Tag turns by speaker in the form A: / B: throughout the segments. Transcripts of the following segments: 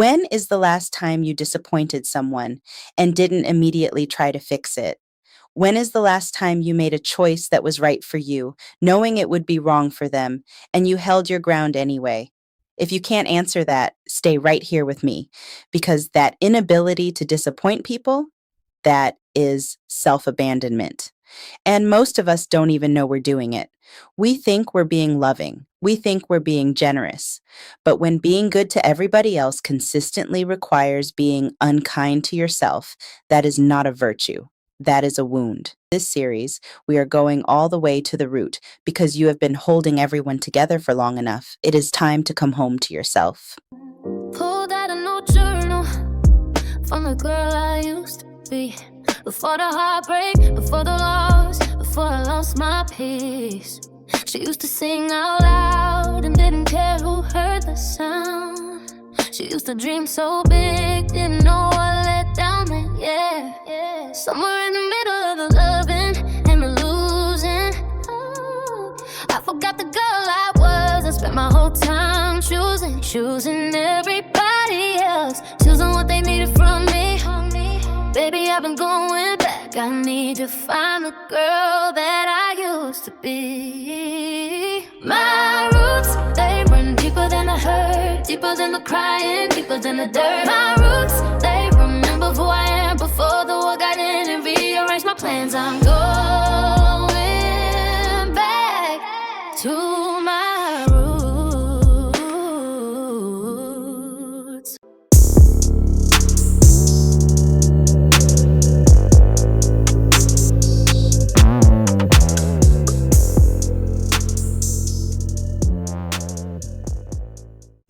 A: When is the last time you disappointed someone and didn't immediately try to fix it? When is the last time you made a choice that was right for you, knowing it would be wrong for them, and you held your ground anyway? If you can't answer that, stay right here with me, because that inability to disappoint people, that is self-abandonment. And most of us don't even know we're doing it. We think we're being loving. We think we're being generous. But when being good to everybody else consistently requires being unkind to yourself, that is not a virtue. That is a wound. This series, we are going all the way to the root because you have been holding everyone together for long enough. It is time to come home to yourself.
B: Pulled out a new journal from the girl I used to be. Before the heartbreak, before the loss, before I lost my peace. She used to sing out loud and didn't care who heard the sound. She used to dream so big, didn't know what let down meant, yeah. Somewhere in the middle of the loving and the losing, I forgot the girl I was. I spent my whole time choosing everybody else, choosing what they needed from me. Baby, I've been going back. I need to find the girl that I used to be. My roots, they run deeper than the hurt, deeper than the crying, deeper than the dirt. My roots, they remember who I am before the war got in and rearranged my plans. I'm going back to my roots.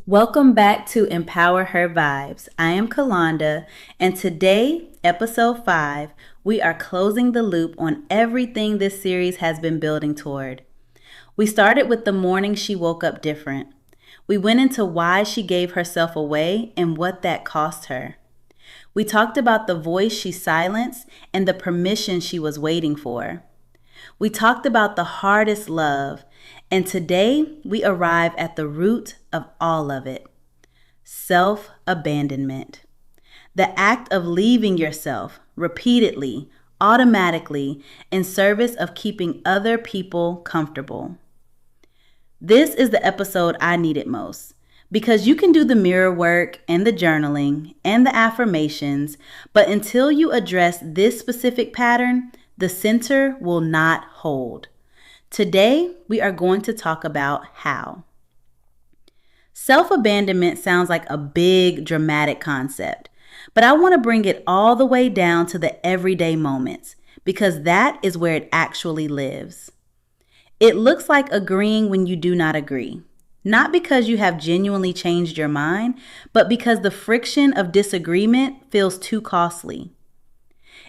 C: Welcome back to EmpowerHer Vibes. I am Kalonda, and today, episode 5, we are closing the loop on everything this series has been building toward. We started with the morning she woke up different. We went into why she gave herself away and what that cost her. We talked about the voice she silenced and the permission she was waiting for. We talked about the hardest love, and today we arrive at the root of all of it: self-abandonment. The act of leaving yourself repeatedly, automatically, in service of keeping other people comfortable. This is the episode I needed most, because you can do the mirror work and the journaling and the affirmations, but until you address this specific pattern, the center will not hold. Today, we are going to talk about how. Self-abandonment sounds like a big, dramatic concept, but I want to bring it all the way down to the everyday moments, because that is where it actually lives. It looks like agreeing when you do not agree, not because you have genuinely changed your mind, but because the friction of disagreement feels too costly.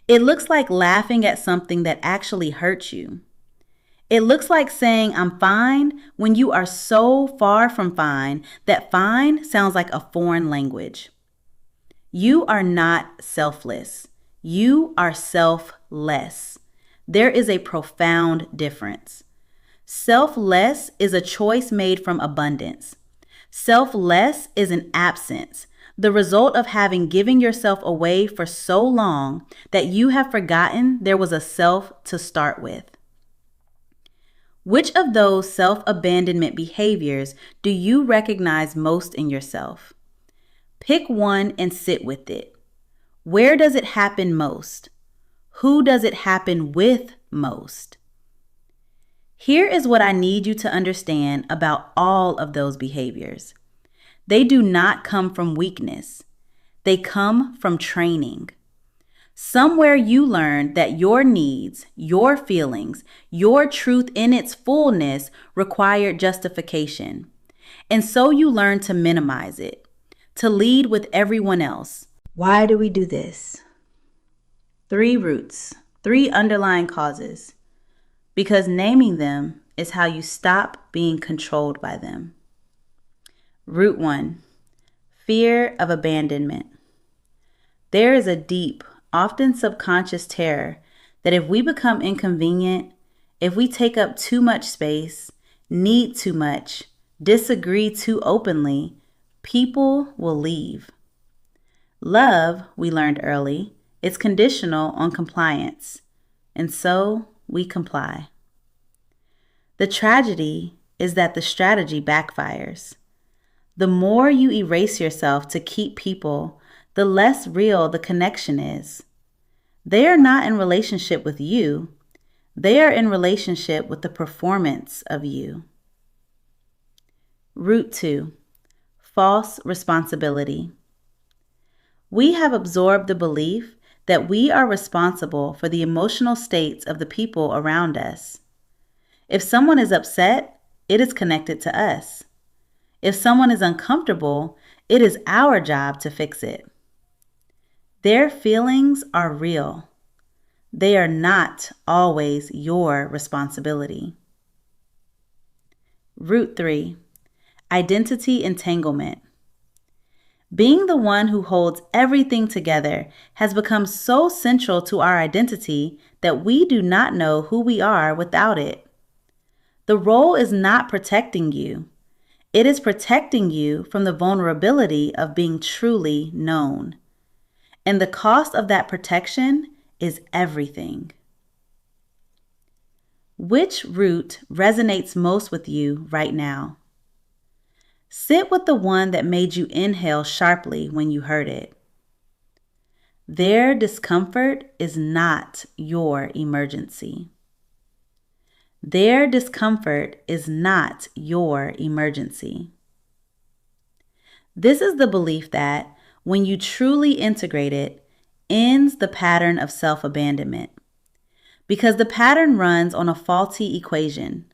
C: It looks like laughing at something that actually hurts you. It looks like saying I'm fine when you are so far from fine that fine sounds like a foreign language. You are not selfless. You are selfless. There is a profound difference. Selfless is a choice made from abundance. Selfless is an absence, the result of having given yourself away for so long that you have forgotten there was a self to start with. Which of those self-abandonment behaviors do you recognize most in yourself? Pick one and sit with it. Where does it happen most? Who does it happen with most? Here is what I need you to understand about all of those behaviors. They do not come from weakness. They come from training. Somewhere you learned that your needs, your feelings, your truth in its fullness required justification. And so you learned to minimize it, to lead with everyone else. Why do we do this? 3 roots, 3 underlying causes. Because naming them is how you stop being controlled by them. Root 1, fear of abandonment. There is a deep, often subconscious terror that if we become inconvenient, if we take up too much space, need too much, disagree too openly, people will leave. Love, we learned early, is conditional on compliance, and so we comply. The tragedy is that the strategy backfires. The more you erase yourself to keep people, the less real the connection is. They are not in relationship with you. They are in relationship with the performance of you. Root 2. False responsibility. We have absorbed the belief that we are responsible for the emotional states of the people around us. If someone is upset, it is connected to us. If someone is uncomfortable, it is our job to fix it. Their feelings are real. They are not always your responsibility. Root 3. Identity entanglement. Being the one who holds everything together has become so central to our identity that we do not know who we are without it. The role is not protecting you. It is protecting you from the vulnerability of being truly known. And the cost of that protection is everything. Which root resonates most with you right now? Sit with the one that made you inhale sharply when you heard it. Their discomfort is not your emergency. Their discomfort is not your emergency. This is the belief that, when you truly integrate it, ends the pattern of self-abandonment. Because the pattern runs on a faulty equation.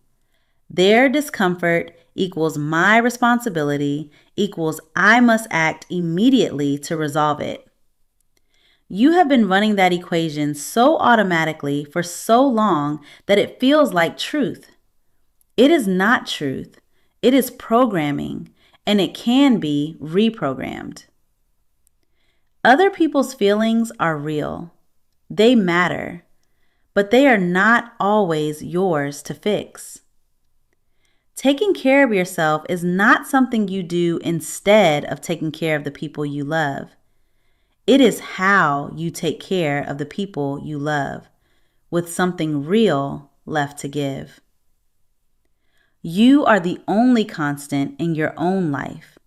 C: Their discomfort equals my responsibility equals I must act immediately to resolve it. You have been running that equation so automatically for so long that it feels like truth. It is not truth. It is programming, and it can be reprogrammed. Other people's feelings are real. They matter, but they are not always yours to fix. Taking care of yourself is not something you do instead of taking care of the people you love. It is how you take care of the people you love, with something real left to give. You are the only constant in your own life.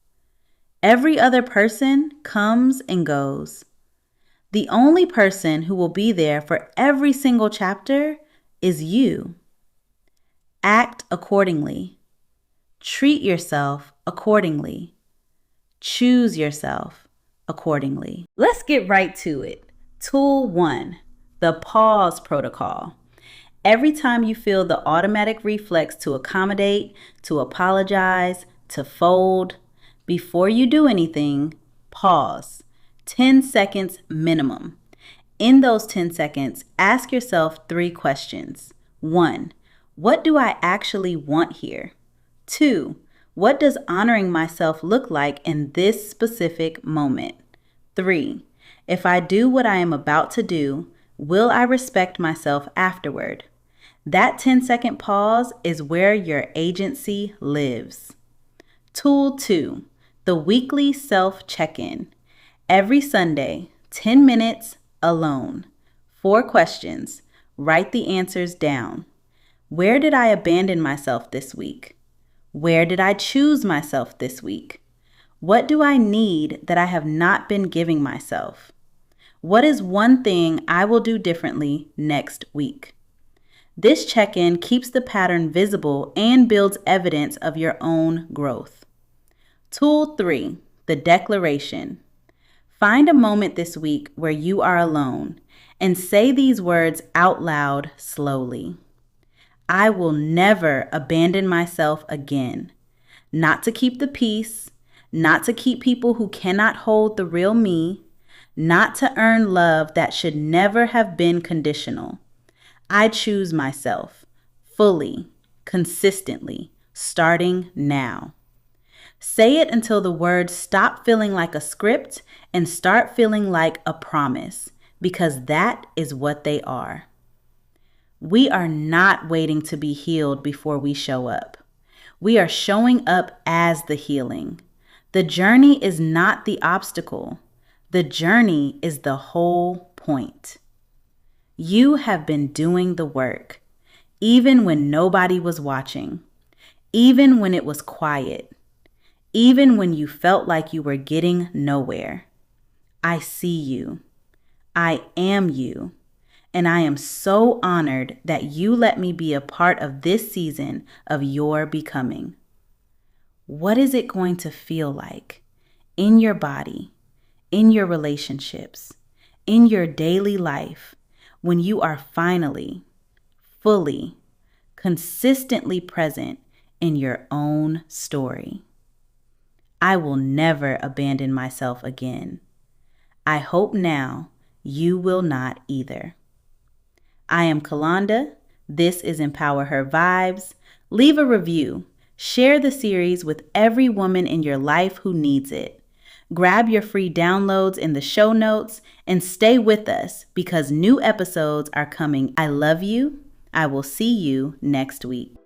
C: Every other person comes and goes. The only person who will be there for every single chapter is you. Act accordingly. Treat yourself accordingly. Choose yourself accordingly. Let's get right to it. Tool 1, the pause protocol. Every time you feel the automatic reflex to accommodate, to apologize, to fold, before you do anything, pause. 10 seconds minimum. In those 10 seconds, ask yourself 3 questions. 1, what do I actually want here? 2, what does honoring myself look like in this specific moment? 3, if I do what I am about to do, will I respect myself afterward? That 10-second pause is where your agency lives. Tool 2, the weekly self-check-in. Every Sunday, 10 minutes alone. 4 questions. Write the answers down. Where did I abandon myself this week? Where did I choose myself this week? What do I need that I have not been giving myself? What is one thing I will do differently next week? This check-in keeps the pattern visible and builds evidence of your own growth. Tool 3, the declaration. Find a moment this week where you are alone and say these words out loud slowly. I will never abandon myself again. Not to keep the peace, not to keep people who cannot hold the real me, not to earn love that should never have been conditional. I choose myself fully, consistently, starting now. Say it until the words stop feeling like a script and start feeling like a promise, because that is what they are. We are not waiting to be healed before we show up. We are showing up as the healing. The journey is not the obstacle. The journey is the whole point. You have been doing the work, even when nobody was watching, even when it was quiet, even when you felt like you were getting nowhere. I see you. I am you. And I am so honored that you let me be a part of this season of your becoming. What is it going to feel like in your body, in your relationships, in your daily life when you are finally, fully, consistently present in your own story? I will never abandon myself again. I hope now you will not either. I am Kalonda. This is EmpowerHer Vibes. Leave a review. Share the series with every woman in your life who needs it. Grab your free downloads in the show notes and stay with us because new episodes are coming. I love you. I will see you next week.